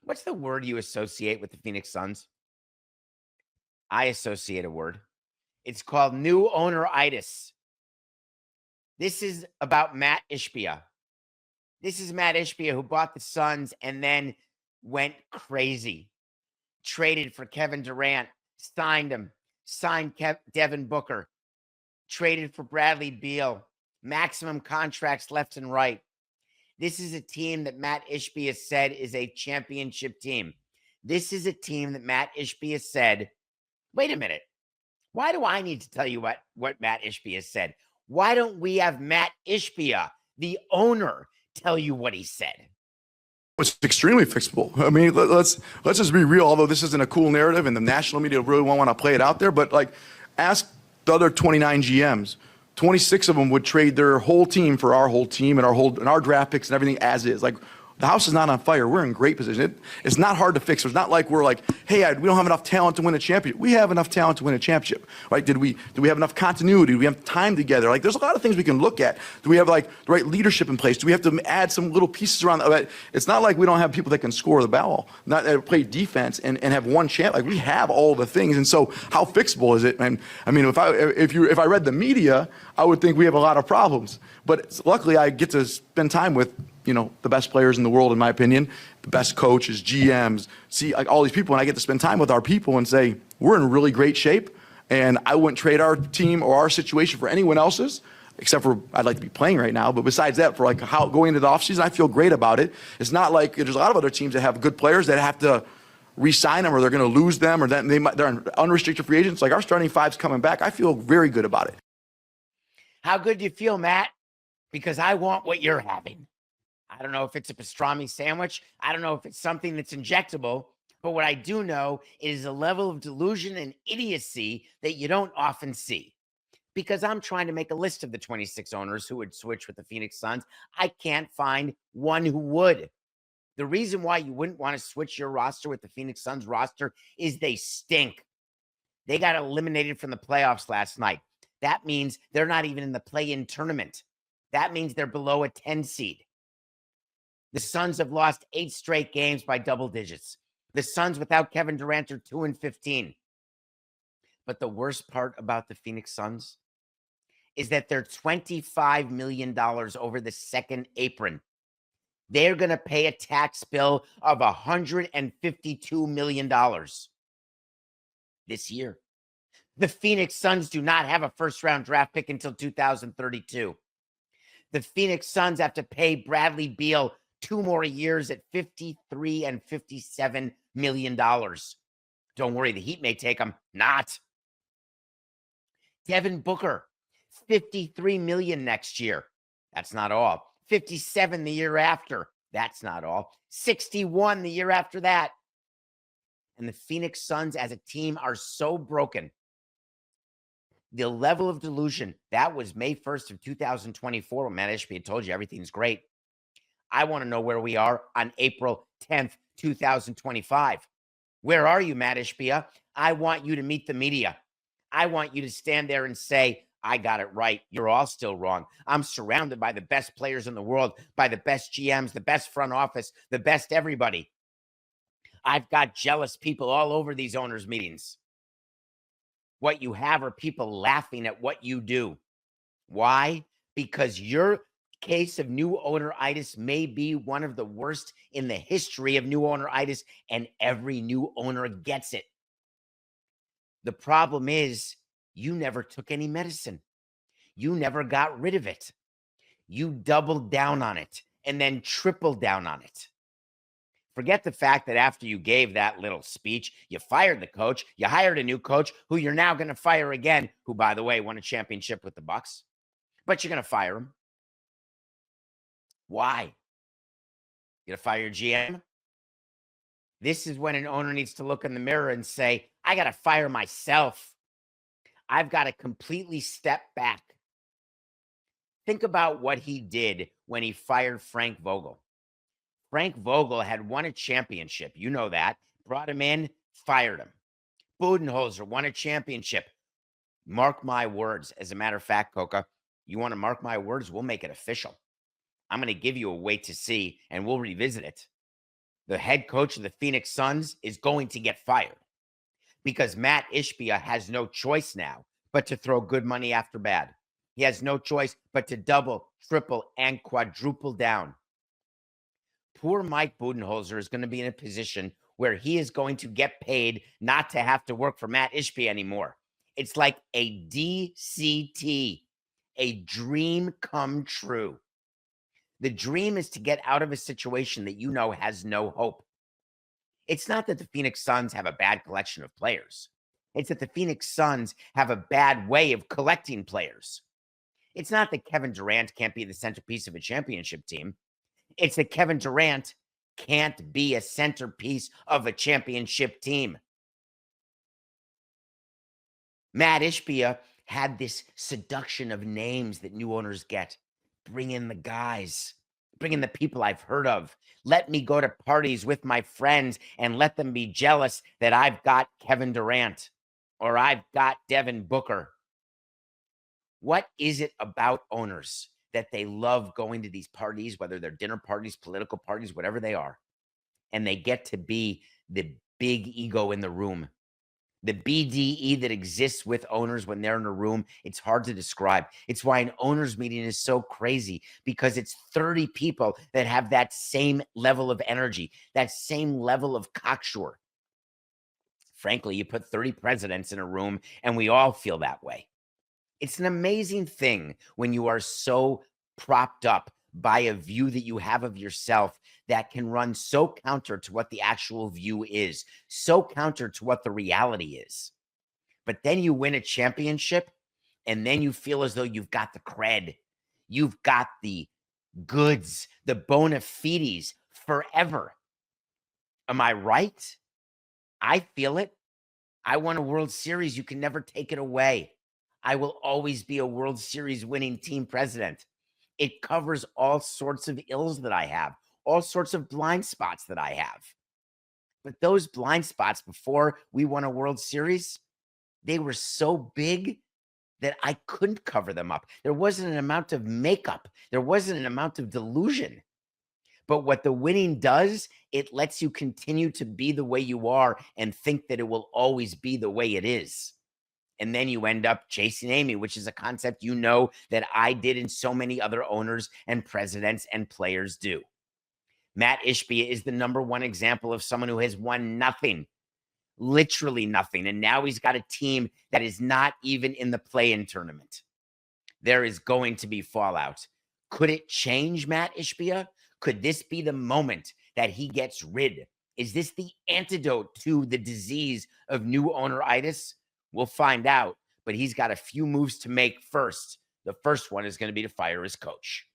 What's the word you associate with the Phoenix Suns? I associate a word. It's called new owner-itis. This is about Matt Ishbia. This is Matt Ishbia who bought the Suns and then went crazy. Traded for Kevin Durant, signed him, signed Devin Booker, traded for Bradley Beal, maximum contracts left and right. This is a team that Matt Ishbia said is a championship team. This is a team that Matt Ishbia said, wait a minute, why do I need to tell you what Matt Ishbia said? Why don't we have Matt Ishbia, the owner, tell you what he said? It's extremely fixable. I mean, let's just be real. Although this isn't a cool narrative, and the national media really won't want to play it out there, but like, ask the other 29 GMs. 26 of them would trade their whole team for our whole team and our draft picks and everything as is. Like, the house is not on fire. We're in great position. It's not hard to fix. It's not like we're like, hey, we don't have enough talent to win a championship. We have enough talent to win a championship, right? Do we have enough continuity? Do we have time together? Like, there's a lot of things we can look at. Do we have like the right leadership in place? Do we have to add some little pieces around that? It's not like we don't have people that can score the ball, not play defense and have one champ. Like, we have all the things. And so, how fixable is it? And I mean, if I read the media, I would think we have a lot of problems. But luckily, I get to spend time with, the best players in the world, in my opinion, the best coaches, GMs, see like all these people, and I get to spend time with our people and say, we're in really great shape, and I wouldn't trade our team or our situation for anyone else's, except for I'd like to be playing right now. But besides that, for like how going into the offseason, I feel great about it. It's not like there's a lot of other teams that have good players that have to re-sign them or they're going to lose them or that they're unrestricted free agents. Like, our starting five's coming back. I feel very good about it. How good do you feel, Matt? Because I want what you're having. I don't know if it's a pastrami sandwich. I don't know if it's something that's injectable. But what I do know is a level of delusion and idiocy that you don't often see. Because I'm trying to make a list of the 26 owners who would switch with the Phoenix Suns. I can't find one who would. The reason why you wouldn't want to switch your roster with the Phoenix Suns roster is they stink. They got eliminated from the playoffs last night. That means they're not even in the play-in tournament. That means they're below a 10 seed. The Suns have lost 8 straight games by double digits. The Suns without Kevin Durant are 2-15. But the worst part about the Phoenix Suns is that they're $25 million over the second apron. They're going to pay a tax bill of $152 million this year. The Phoenix Suns do not have a first-round draft pick until 2032. The Phoenix Suns have to pay Bradley Beal 2 more years at $53 and $57 million. Don't worry, the Heat may take him. Not. Devin Booker, $53 million next year. That's not all. $57 the year after. That's not all. $61 the year after that. And the Phoenix Suns as a team are so broken. The level of delusion, that was May 1st of 2024 when Matt Ishbia told you everything's great. I want to know where we are on April 10th, 2025. Where are you, Matt Ishbia? I want you to meet the media. I want you to stand there and say, I got it right. You're all still wrong. I'm surrounded by the best players in the world, by the best GMs, the best front office, the best everybody. I've got jealous people all over these owners' meetings. What you have are people laughing at what you do. Why? Because your case of new owner-itis may be one of the worst in the history of new owner-itis, and every new owner gets it. The problem is you never took any medicine. You never got rid of it. You doubled down on it and then tripled down on it. Forget the fact that after you gave that little speech, you fired the coach, you hired a new coach who you're now going to fire again, who, by the way, won a championship with the Bucks. But you're going to fire him. Why? You're going to fire your GM? This is when an owner needs to look in the mirror and say, I got to fire myself. I've got to completely step back. Think about what he did when he fired Frank Vogel. Frank Vogel had won a championship. You know that. Brought him in, fired him. Budenholzer won a championship. Mark my words. As a matter of fact, Coca, you want to mark my words? We'll make it official. I'm going to give you a wait to see, and we'll revisit it. the head coach of the Phoenix Suns is going to get fired because Matt Ishbia has no choice now but to throw good money after bad. He has no choice but to double, triple, and quadruple down. Poor Mike Budenholzer is going to be in a position where he is going to get paid not to have to work for Matt Ishbia anymore. It's like a DCT, a dream come true. The dream is to get out of a situation that you know has no hope. It's not that the Phoenix Suns have a bad collection of players. It's that the Phoenix Suns have a bad way of collecting players. It's not that Kevin Durant can't be the centerpiece of a championship team. It's that Kevin Durant can't be a centerpiece of a championship team. Matt Ishbia had this seduction of names that new owners get. Bring in the guys. Bring in the people I've heard of. Let me go to parties with my friends and let them be jealous that I've got Kevin Durant or I've got Devin Booker. What is it about owners that they love going to these parties, whether they're dinner parties, political parties, whatever they are, and they get to be the big ego in the room? The BDE that exists with owners when they're in a room, it's hard to describe. It's why an owners meeting is so crazy, because it's 30 people that have that same level of energy, that same level of cocksure. Frankly, you put 30 presidents in a room and we all feel that way. It's an amazing thing when you are so propped up by a view that you have of yourself that can run so counter to what the actual view is, so counter to what the reality is. But then you win a championship, and then you feel as though you've got the cred, you've got the goods, the bona fides forever. Am I right? I feel it. I won a World Series. You can never take it away. I will always be a World Series winning team president. It covers all sorts of ills that I have, all sorts of blind spots that I have. But those blind spots before we won a World Series, they were so big that I couldn't cover them up. There wasn't an amount of makeup. There wasn't an amount of delusion. But what the winning does, it lets you continue to be the way you are and think that it will always be the way it is. And then you end up chasing Amy, which is a concept you know that I did and so many other owners and presidents and players do. Matt Ishbia is the number one example of someone who has won nothing, literally nothing. And now he's got a team that is not even in the play-in tournament. There is going to be fallout. Could it change Matt Ishbia? Could this be the moment that he gets rid? Is this the antidote to the disease of new owner-itis? We'll find out, but he's got a few moves to make first. The first one is going to be to fire his coach.